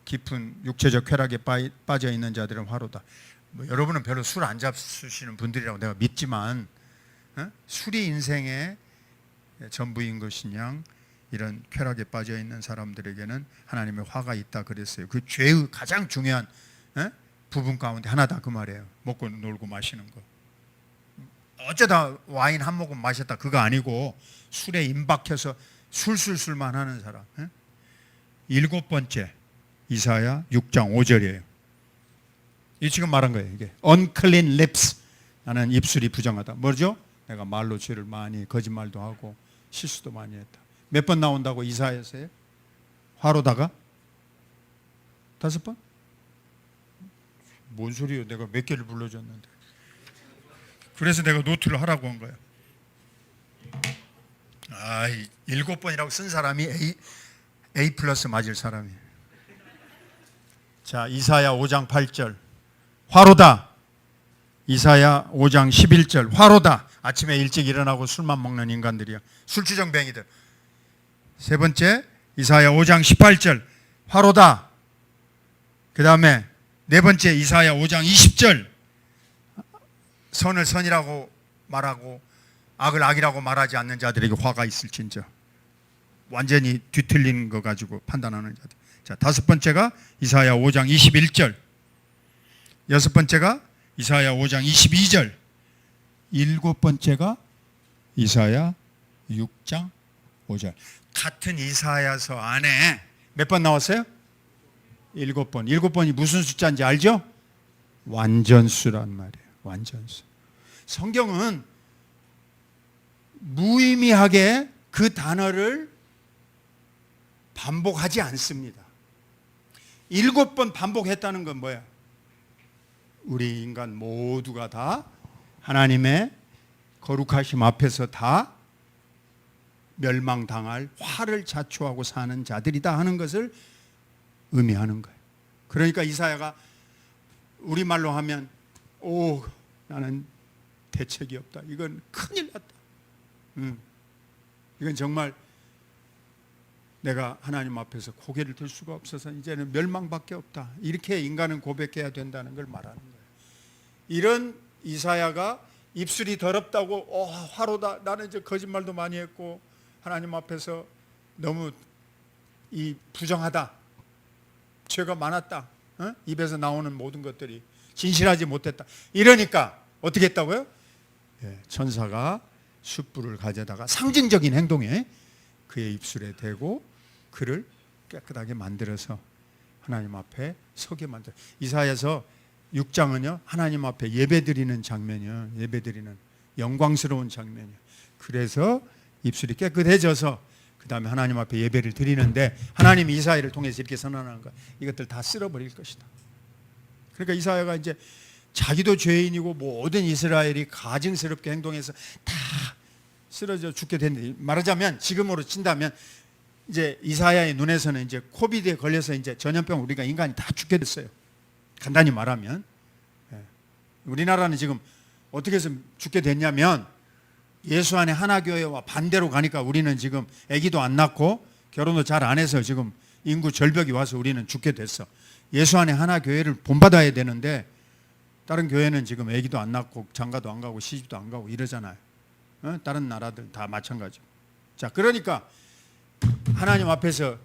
깊은 육체적 쾌락에 빠져 있는 자들은 화로다. 뭐 여러분은 별로 술 안 잡수시는 분들이라고 내가 믿지만 술이 인생의 전부인 것이냐 이런 쾌락에 빠져 있는 사람들에게는 하나님의 화가 있다 그랬어요. 그 죄의 가장 중요한 부분 가운데 하나다 그 말이에요. 먹고 놀고 마시는 거. 어쩌다 와인 한 모금 마셨다 그거 아니고 술에 임박해서 술술술만 하는 사람. 일곱 번째 이사야 6장 5절이에요. 이 지금 말한 거예요. 이게 unclean lips, 나는 입술이 부정하다. 뭐죠? 내가 말로 죄를 많이 거짓말도 하고 실수도 많이 했다. 몇 번 나온다고 이사야서에? 화로다가 5번? 뭔 소리예요? 내가 몇 개를 불러줬는데. 그래서 내가 노트를 하라고 한 거예요. 7번이라고 쓴 사람이 A 플러스 맞을 사람이에요. 자, 이사야 5장 8절 화로다. 이사야 5장 11절 화로다. 아침에 일찍 일어나고 술만 먹는 인간들이야. 술주정뱅이들. 세 번째 이사야 5장 18절 화로다. 그 다음에 네 번째 이사야 5장 20절 선을 선이라고 말하고 악을 악이라고 말하지 않는 자들에게 화가 있을진저. 완전히 뒤틀린 거 가지고 판단하는 자들. 자, 5번째가 이사야 5장 21절. 6번째가 이사야 5장 22절. 7번째가 이사야 6장 5절. 같은 이사야서 안에 몇 번 나왔어요? 7번. 7번이 무슨 숫자인지 알죠? 완전수란 말이에요. 완전수. 성경은 무의미하게 그 단어를 반복하지 않습니다. 7번 반복했다는 건 뭐야? 우리 인간 모두가 다 하나님의 거룩하심 앞에서 다 멸망당할 화를 자초하고 사는 자들이다 하는 것을 의미하는 거예요. 그러니까 이사야가 우리말로 하면 나는 대책이 없다. 이건 큰일 났다. 이건 정말 내가 하나님 앞에서 고개를 들 수가 없어서 이제는 멸망밖에 없다. 이렇게 인간은 고백해야 된다는 걸 말하는 거예요. 이런 이사야가 입술이 더럽다고 화로다. 나는 이제 거짓말도 많이 했고 하나님 앞에서 너무 부정하다. 죄가 많았다. 입에서 나오는 모든 것들이 진실하지 못했다. 이러니까 어떻게 했다고요? 천사가 숯불을 가져다가 상징적인 행동에 그의 입술에 대고 그를 깨끗하게 만들어서 하나님 앞에 서게 만들어. 이사야서 6장은요 하나님 앞에 예배드리는 장면이요. 예배드리는 영광스러운 장면이요. 그래서 입술이 깨끗해져서 그 다음에 하나님 앞에 예배를 드리는데 하나님이 이사야를 통해서 이렇게 선언하는 거야. 이것들 다 쓸어버릴 것이다. 그러니까 이사야가 이제 자기도 죄인이고 모든 이스라엘이 가증스럽게 행동해서 다 쓰러져 죽게 됐는데, 말하자면 지금으로 친다면 이제 이사야의 눈에서는 이제 코비드에 걸려서 이제 전염병 우리가 인간이 다 죽게 됐어요. 간단히 말하면 우리나라는 지금 어떻게 해서 죽게 됐냐면 예수 안에 하나교회와 반대로 가니까 우리는 지금 아기도 안 낳고 결혼도 잘 안 해서 지금 인구 절벽이 와서 우리는 죽게 됐어. 예수 안에 하나교회를 본받아야 되는데 다른 교회는 지금 아기도 안 낳고 장가도 안 가고 시집도 안 가고 이러잖아요. 다른 나라들 다 마찬가지고. 자, 그러니까 하나님 앞에서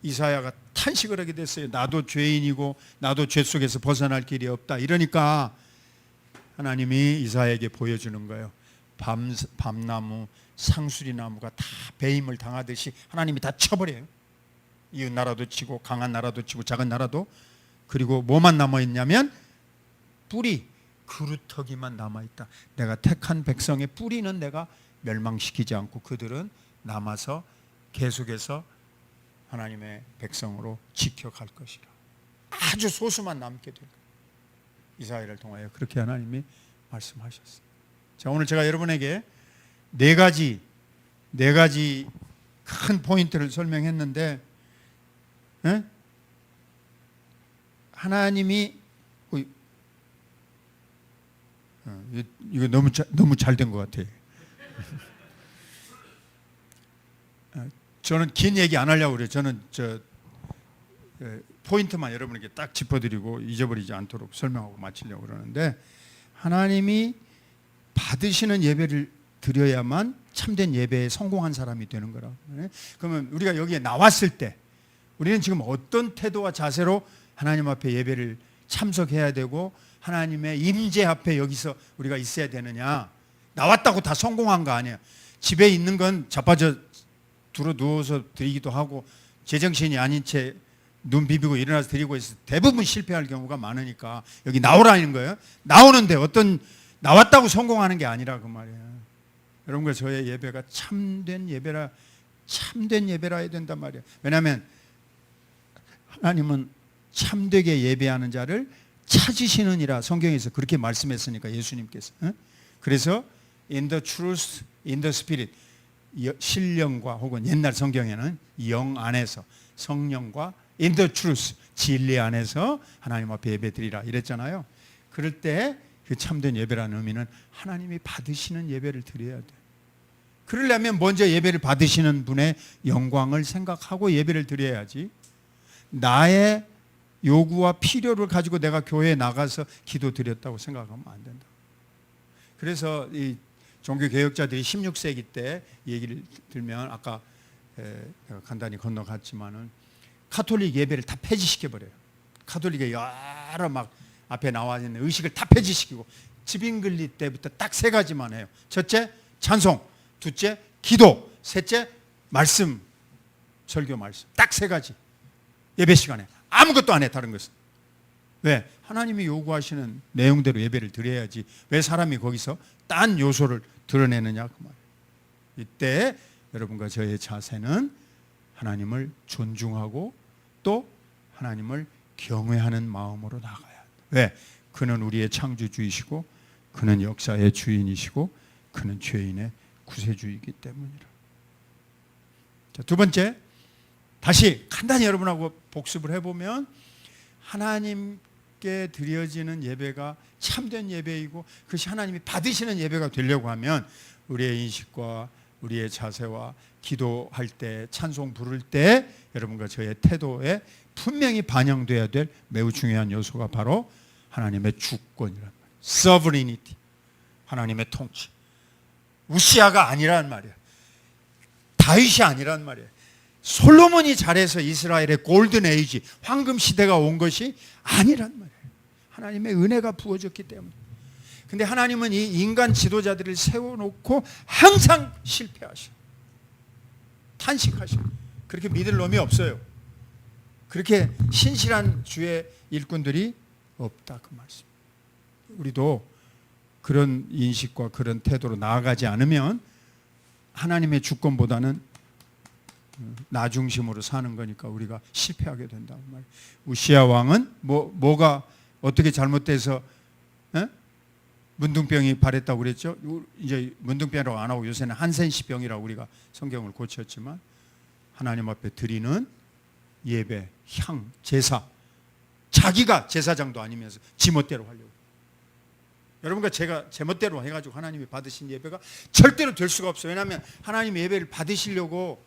이사야가 탄식을 하게 됐어요. 나도 죄인이고 나도 죄 속에서 벗어날 길이 없다. 이러니까 하나님이 이사야에게 보여주는 거예요. 밤나무, 상수리나무가 다 배임을 당하듯이 하나님이 다 쳐버려요. 이웃 나라도 치고 강한 나라도 치고 작은 나라도. 그리고 뭐만 남아있냐면 뿌리, 그루터기만 남아있다. 내가 택한 백성의 뿌리는 내가 멸망시키지 않고 그들은 남아서 계속해서 하나님의 백성으로 지켜갈 것이라. 아주 소수만 남게 될 거예요. 이사야를 통하여 그렇게 하나님이 말씀하셨어요. 자, 오늘 제가 여러분에게 네 가지 큰 포인트를 설명했는데, 하나님이 이거 너무 잘 된 것 같아요. 저는 긴 얘기 안 하려고 그래요. 저는 포인트만 여러분에게 딱 짚어드리고 잊어버리지 않도록 설명하고 마치려고 그러는데, 하나님이 받으시는 예배를 드려야만 참된 예배에 성공한 사람이 되는 거라. 그러면 우리가 여기에 나왔을 때 우리는 지금 어떤 태도와 자세로 하나님 앞에 예배를 참석해야 되고 하나님의 임재 앞에 여기서 우리가 있어야 되느냐. 나왔다고 다 성공한 거 아니에요. 집에 있는 건 자빠져 들어 누워서 드리기도 하고 제정신이 아닌 채 눈 비비고 일어나서 드리고 있어 대부분 실패할 경우가 많으니까 여기 나오라는 거예요. 나오는데 어떤 나왔다고 성공하는 게 아니라 그 말이에요. 여러분과 저의 예배가 참된 예배라 해야 된단 말이에요. 왜냐하면 하나님은 참되게 예배하는 자를 찾으시느니라 성경에서 그렇게 말씀했으니까, 예수님께서. 그래서 in the truth, in the spirit, 신령과 혹은 옛날 성경에는 영 안에서, 성령과 in the truth, 진리 안에서 하나님 앞에 예배드리라 이랬잖아요. 그럴 때 그 참된 예배라는 의미는 하나님이 받으시는 예배를 드려야 돼. 그러려면 먼저 예배를 받으시는 분의 영광을 생각하고 예배를 드려야지, 나의 요구와 필요를 가지고 내가 교회에 나가서 기도 드렸다고 생각하면 안 된다. 그래서 이 종교개혁자들이 16세기 때 얘기를 들면, 아까 내가 간단히 건너갔지만은 카톨릭 예배를 다 폐지시켜버려요. 카톨릭의 여러 막 앞에 나와 있는 의식을 다 폐지시키고 집인글리 때부터 딱 세 가지만 해요. 첫째, 찬송. 둘째, 기도. 셋째, 말씀. 설교 말씀. 딱 세 가지. 예배 시간에 아무것도 안 해. 다른 것은. 왜? 하나님이 요구하시는 내용대로 예배를 드려야지 왜 사람이 거기서 딴 요소를 드러내느냐 그 말이에요. 이때 여러분과 저의 자세는 하나님을 존중하고 또 하나님을 경외하는 마음으로 나가야 돼. 왜? 그는 우리의 창조주이시고 그는 역사의 주인이시고 그는 죄인의 구세주이기 때문이라. 자, 두 번째, 다시 간단히 여러분하고 복습을 해보면, 하나님께 드려지는 예배가 참된 예배이고 그것이 하나님이 받으시는 예배가 되려고 하면 우리의 인식과 우리의 자세와 기도할 때, 찬송 부를 때 여러분과 저의 태도에 분명히 반영돼야 될 매우 중요한 요소가 바로 하나님의 주권이란 말이에요. sovereignty, 하나님의 통치. 우시아가 아니란 말이에요. 다윗이 아니란 말이에요. 솔로몬이 잘해서 이스라엘의 골든 에이지, 황금 시대가 온 것이 아니란 말이에요. 하나님의 은혜가 부어졌기 때문에. 근데 하나님은 이 인간 지도자들을 세워놓고 항상 실패하셔. 탄식하셔. 그렇게 믿을 놈이 없어요. 그렇게 신실한 주의 일꾼들이 없다 그 말씀. 우리도 그런 인식과 그런 태도로 나아가지 않으면 하나님의 주권보다는 나 중심으로 사는 거니까 우리가 실패하게 된다고 말이에요. 우시아 왕은 뭐가 어떻게 잘못돼서 문둥병이 발했다고 그랬죠? 이제 문둥병이라고 안 하고 요새는 한센시병이라고 우리가 성경을 고쳤지만, 하나님 앞에 드리는 예배, 향, 제사, 자기가 제사장도 아니면서 지멋대로 하려고. 여러분과 제가 제멋대로 해가지고 하나님이 받으신 예배가 절대로 될 수가 없어요. 왜냐하면 하나님 예배를 받으시려고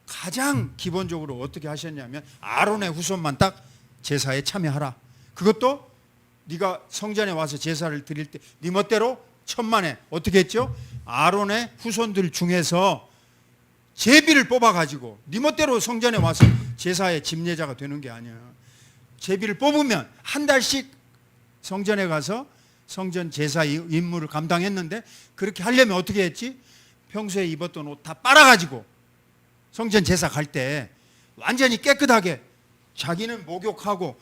가장 기본적으로 어떻게 하셨냐면, 아론의 후손만 딱 제사에 참여하라. 그것도 네가 성전에 와서 제사를 드릴 때 네 멋대로 천만에 어떻게 했죠? 아론의 후손들 중에서 제비를 뽑아가지고 네 멋대로 성전에 와서 제사의 집례자가 되는 게 아니야. 제비를 뽑으면 한 달씩 성전에 가서 성전 제사 임무를 감당했는데, 그렇게 하려면 어떻게 했지? 평소에 입었던 옷 다 빨아가지고 성전 제사 갈 때 완전히 깨끗하게, 자기는 목욕하고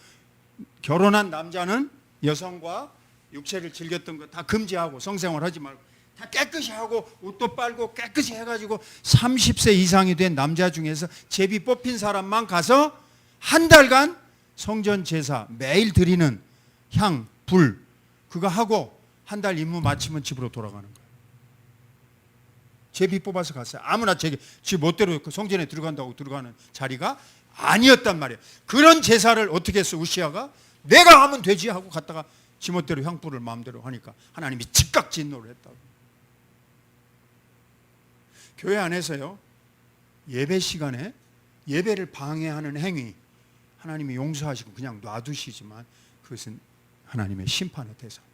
결혼한 남자는 여성과 육체를 즐겼던 거 다 금지하고 성생활하지 말고 다 깨끗이 하고 옷도 빨고 깨끗이 해가지고 30세 이상이 된 남자 중에서 제비 뽑힌 사람만 가서 한 달간 성전 제사 매일 드리는 향, 불 그거 하고 한 달 임무 마치면 집으로 돌아가는 거예요. 제비 뽑아서 갔어요. 아무나 지 멋대로 그 성전에 들어간다고 들어가는 자리가 아니었단 말이에요. 그런 제사를 어떻게 했어? 우시아가 내가 하면 되지 하고 갔다가 지멋대로 향불을 마음대로 하니까 하나님이 즉각 진노를 했다고. 교회 안에서요, 예배 시간에 예배를 방해하는 행위 하나님이 용서하시고 그냥 놔두시지만 그것은 하나님의 심판의 대상.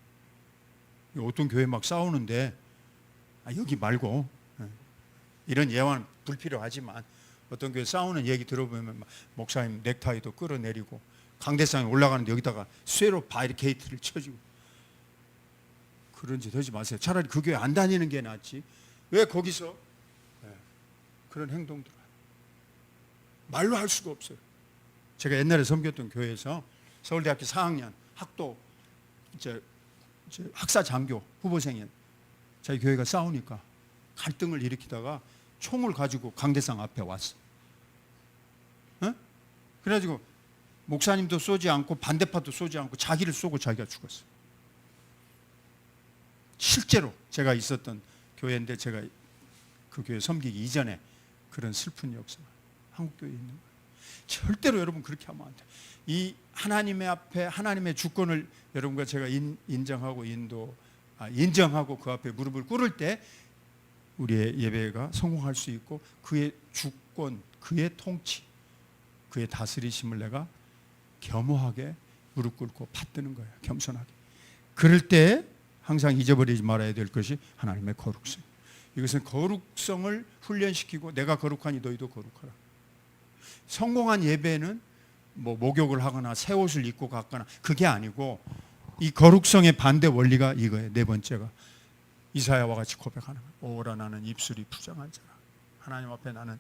어떤 교회 막 싸우는데 여기 말고, 이런 예화는 불필요하지만 어떤 교회 싸우는 얘기 들어보면 목사님 넥타이도 끌어내리고 강대상에 올라가는데 여기다가 쇠로 바리케이트를 쳐주고, 그런 짓 하지 마세요. 차라리 그 교회 안 다니는 게 낫지. 왜 거기서 그런 행동들 말로 할 수가 없어요. 제가 옛날에 섬겼던 교회에서 서울대학교 4학년 학도 학사 장교 후보생이 저희 교회가 싸우니까 갈등을 일으키다가 총을 가지고 강대상 앞에 왔어. 그래가지고 목사님도 쏘지 않고 반대파도 쏘지 않고 자기를 쏘고 자기가 죽었어. 실제로 제가 있었던 교회인데 제가 그 교회 섬기기 이전에 그런 슬픈 역사가 한국 교회에 있는 거예요. 절대로 여러분 그렇게 하면 안 돼요. 이 하나님의 앞에 하나님의 주권을 여러분과 제가 인정하고 인정하고 그 앞에 무릎을 꿇을 때 우리의 예배가 성공할 수 있고, 그의 주권, 그의 통치, 그의 다스리심을 내가 겸허하게 무릎 꿇고 받드는 거예요. 겸손하게. 그럴 때 항상 잊어버리지 말아야 될 것이 하나님의 거룩성. 이것은 거룩성을 훈련시키고 내가 거룩하니 너희도 거룩하라. 성공한 예배는 뭐 목욕을 하거나 새 옷을 입고 갔거나 그게 아니고, 이 거룩성의 반대 원리가 이거예요. 네 번째가 이사야와 같이 고백하는 거예요. 오라 나는 입술이 부정한 자라. 하나님 앞에 나는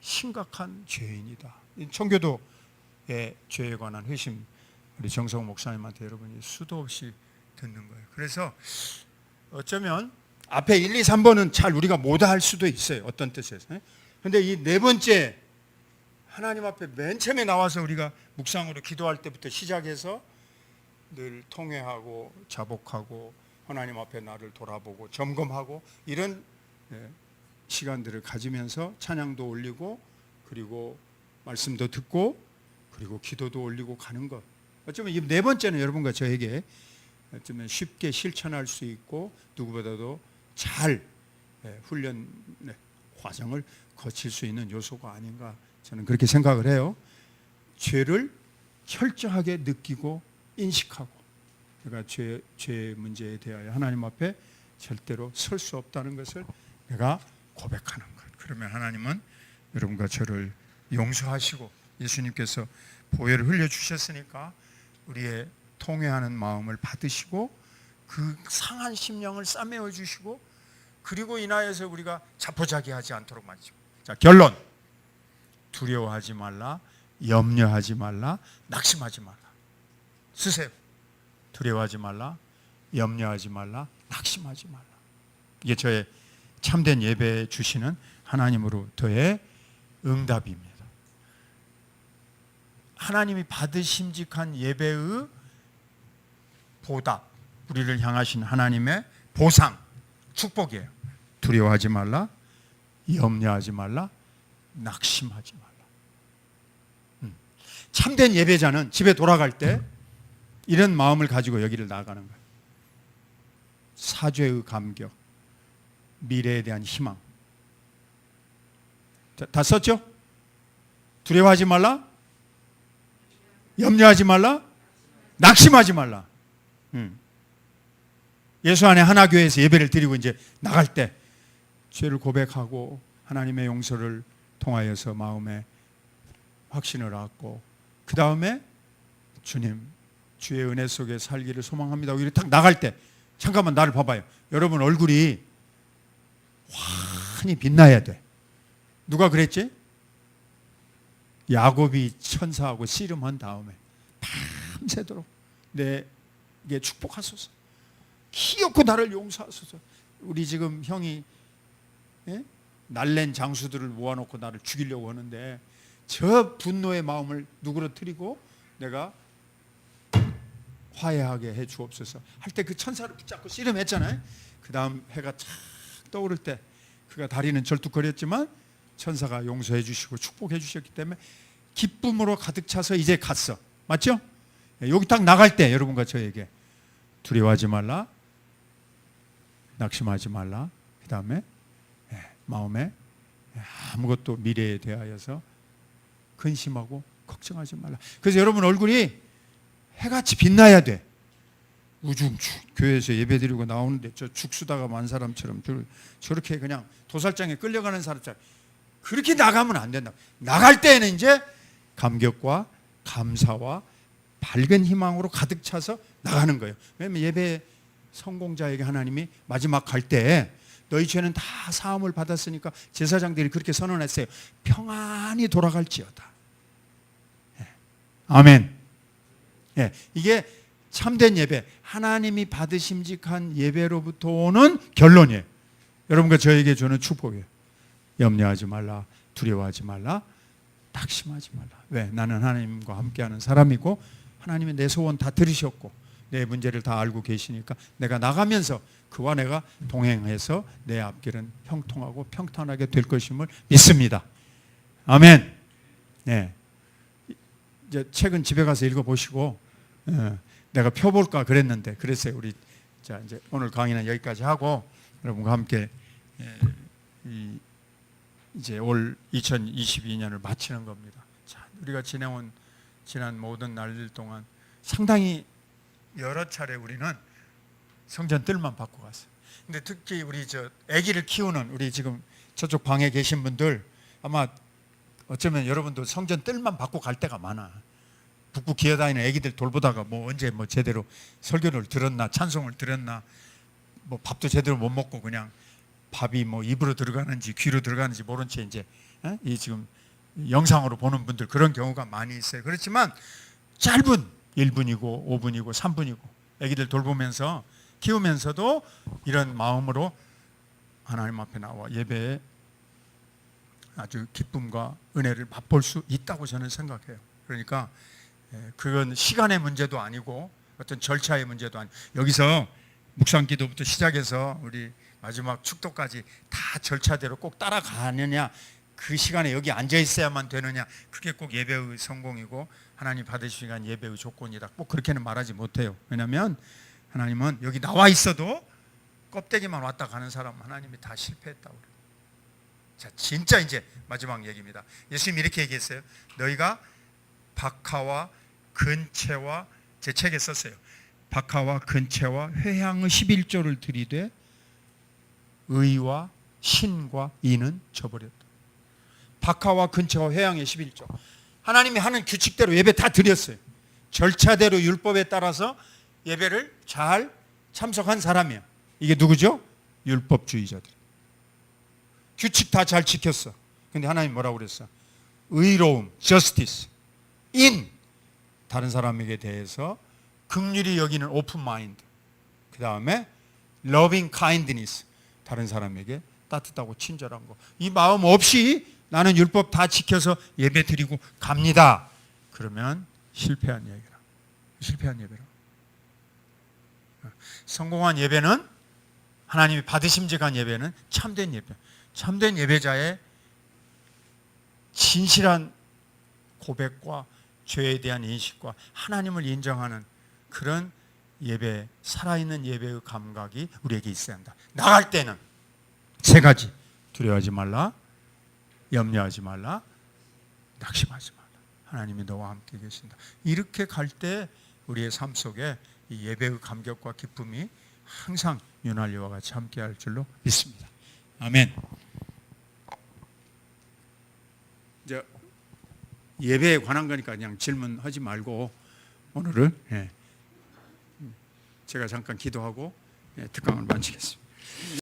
심각한 죄인이다. 청교도의 죄에 관한 회심, 우리 정성 목사님한테 여러분이 수도 없이 듣는 거예요. 그래서 어쩌면 앞에 1, 2, 3번은 잘 우리가 못할 수도 있어요. 어떤 뜻에서. 그런데 이 네 번째, 하나님 앞에 맨 처음에 나와서 우리가 묵상으로 기도할 때부터 시작해서 늘 통회하고 자복하고 하나님 앞에 나를 돌아보고 점검하고 이런 시간들을 가지면서 찬양도 올리고 그리고 말씀도 듣고 그리고 기도도 올리고 가는 것. 어쩌면 이 네 번째는 여러분과 저에게 어쩌면 쉽게 실천할 수 있고 누구보다도 잘 훈련 과정을 거칠 수 있는 요소가 아닌가, 저는 그렇게 생각을 해요. 죄를 철저하게 느끼고 인식하고 내가 죄의 문제에 대하여 하나님 앞에 절대로 설 수 없다는 것을 내가 고백하는 것. 그러면 하나님은 여러분과 저를 용서하시고 예수님께서 보혈을 흘려주셨으니까 우리의 통회하는 마음을 받으시고 그 상한 심령을 싸매어 주시고, 그리고 인하여서 우리가 자포자기하지 않도록 만지고. 자, 결론. 두려워하지 말라, 염려하지 말라, 낙심하지 말라. 쓰세요. 두려워하지 말라, 염려하지 말라, 낙심하지 말라. 이게 저의 참된 예배에 주시는 하나님으로부터의 응답입니다. 하나님이 받으심직한 예배의 보답, 우리를 향하신 하나님의 보상, 축복이에요. 두려워하지 말라, 염려하지 말라, 낙심하지 말라. 참된 예배자는 집에 돌아갈 때 이런 마음을 가지고 여기를 나아가는 거예요. 사죄의 감격, 미래에 대한 희망. 다 썼죠? 두려워하지 말라, 염려하지 말라, 낙심하지 말라. 예수 안에 하나교회에서 예배를 드리고 이제 나갈 때 죄를 고백하고 하나님의 용서를 통하여서 마음에 확신을 갖고 그 다음에 주님 주의 은혜 속에 살기를 소망합니다. 이렇게 딱 나갈 때 잠깐만 나를 봐봐요. 여러분 얼굴이 환히 빛나야 돼. 누가 그랬지? 야곱이 천사하고 씨름한 다음에 밤새도록 내게 축복하소서, 기어코 나를 용서하소서. 우리 지금 형이 날랜 장수들을 모아놓고 나를 죽이려고 하는데 저 분노의 마음을 누그러뜨리고 내가 화해하게 해 주옵소서 할 때 그 천사를 붙잡고 씨름했잖아요. 그 다음 해가 착 떠오를 때 그가 다리는 절뚝거렸지만 천사가 용서해 주시고 축복해 주셨기 때문에 기쁨으로 가득 차서 이제 갔어. 맞죠? 여기 딱 나갈 때 여러분과 저에게 두려워하지 말라, 낙심하지 말라, 그 다음에 마음에 아무것도 미래에 대하여서 근심하고 걱정하지 말라. 그래서 여러분 얼굴이 해같이 빛나야 돼. 우중충 교회에서 예배드리고 나오는데 저 죽수다가 만 사람처럼 저렇게 그냥 도살장에 끌려가는 사람처럼 그렇게 나가면 안 된다. 나갈 때에는 이제 감격과 감사와 밝은 희망으로 가득 차서 나가는 거예요. 왜냐하면 예배 성공자에게 하나님이 마지막 갈 때 너희 죄는 다 사함을 받았으니까 제사장들이 그렇게 선언했어요. 평안히 돌아갈지어다. 아멘. 예, 이게 참된 예배, 하나님이 받으심직한 예배로부터 오는 결론이에요. 여러분과 저에게 주는 축복이에요. 염려하지 말라, 두려워하지 말라, 낙심하지 말라. 왜? 나는 하나님과 함께하는 사람이고 하나님이 내 소원 다 들으셨고 내 문제를 다 알고 계시니까 내가 나가면서 그와 내가 동행해서 내 앞길은 형통하고 평탄하게 될 것임을 믿습니다. 아멘. 네. 이제 책은 집에 가서 읽어보시고 내가 펴볼까 그랬는데 그랬어요. 우리 자 이제 오늘 강의는 여기까지 하고 여러분과 함께 이제 올 2022년을 마치는 겁니다. 자, 우리가 지내온 지난 모든 날들 동안 상당히 여러 차례 우리는 성전 뜰만 받고 갔어요. 근데 특히 우리 저 아기를 키우는 우리 지금 저쪽 방에 계신 분들 아마 어쩌면 여러분도 성전 뜰만 받고 갈 때가 많아. 북부 기어다니는 아기들 돌보다가 뭐 언제 뭐 제대로 설교를 들었나 찬송을 들었나 뭐 밥도 제대로 못 먹고 그냥 밥이 뭐 입으로 들어가는지 귀로 들어가는지 모른 채 이제 이 지금 영상으로 보는 분들 그런 경우가 많이 있어요. 그렇지만 짧은 1분이고 5분이고 3분이고 아기들 돌보면서 키우면서도 이런 마음으로 하나님 앞에 나와 예배에 아주 기쁨과 은혜를 맛볼 수 있다고 저는 생각해요. 그러니까 그건 시간의 문제도 아니고 어떤 절차의 문제도 아니고 여기서 묵상 기도부터 시작해서 우리 마지막 축도까지 다 절차대로 꼭 따라가느냐 그 시간에 여기 앉아 있어야만 되느냐 그게 꼭 예배의 성공이고 하나님 받으시는 예배의 조건이다. 꼭 그렇게는 말하지 못해요. 왜냐하면 하나님은 여기 나와 있어도 껍데기만 왔다 가는 사람 하나님이 다 실패했다고 그래요. 자, 진짜 이제 마지막 얘기입니다. 예수님이 이렇게 얘기했어요. 너희가 박하와 근채와 제 책에 썼어요. 박하와 근채와 회향의 11조를 들이되 의와 신과 이는 저버렸다. 박하와 근채와 회향의 11조. 하나님이 하는 규칙대로 예배 다 드렸어요. 절차대로 율법에 따라서 예배를 잘 참석한 사람이야. 이게 누구죠? 율법주의자들. 규칙 다 잘 지켰어. 근데 하나님 뭐라고 그랬어? 의로움, justice, in 다른 사람에게 대해서 긍휼히 여기는 open mind. 그 다음에 loving kindness 다른 사람에게 따뜻하고 친절한 거. 이 마음 없이 나는 율법 다 지켜서 예배 드리고 갑니다. 그러면 실패한 얘기라. 실패한 예배라. 성공한 예배는 하나님이 받으심직한 예배는 참된 예배. 참된 예배자의 진실한 고백과 죄에 대한 인식과 하나님을 인정하는 그런 예배, 살아있는 예배의 감각이 우리에게 있어야 한다. 나갈 때는 세 가지. 두려워하지 말라, 염려하지 말라, 낙심하지 말라. 하나님이 너와 함께 계신다. 이렇게 갈 때 우리의 삶 속에 이 예배의 감격과 기쁨이 항상 윤활유와 같이 함께할 줄로 믿습니다. 아멘. 이제 예배에 관한 거니까 그냥 질문하지 말고 오늘은 제가 잠깐 기도하고 특강을 마치겠습니다.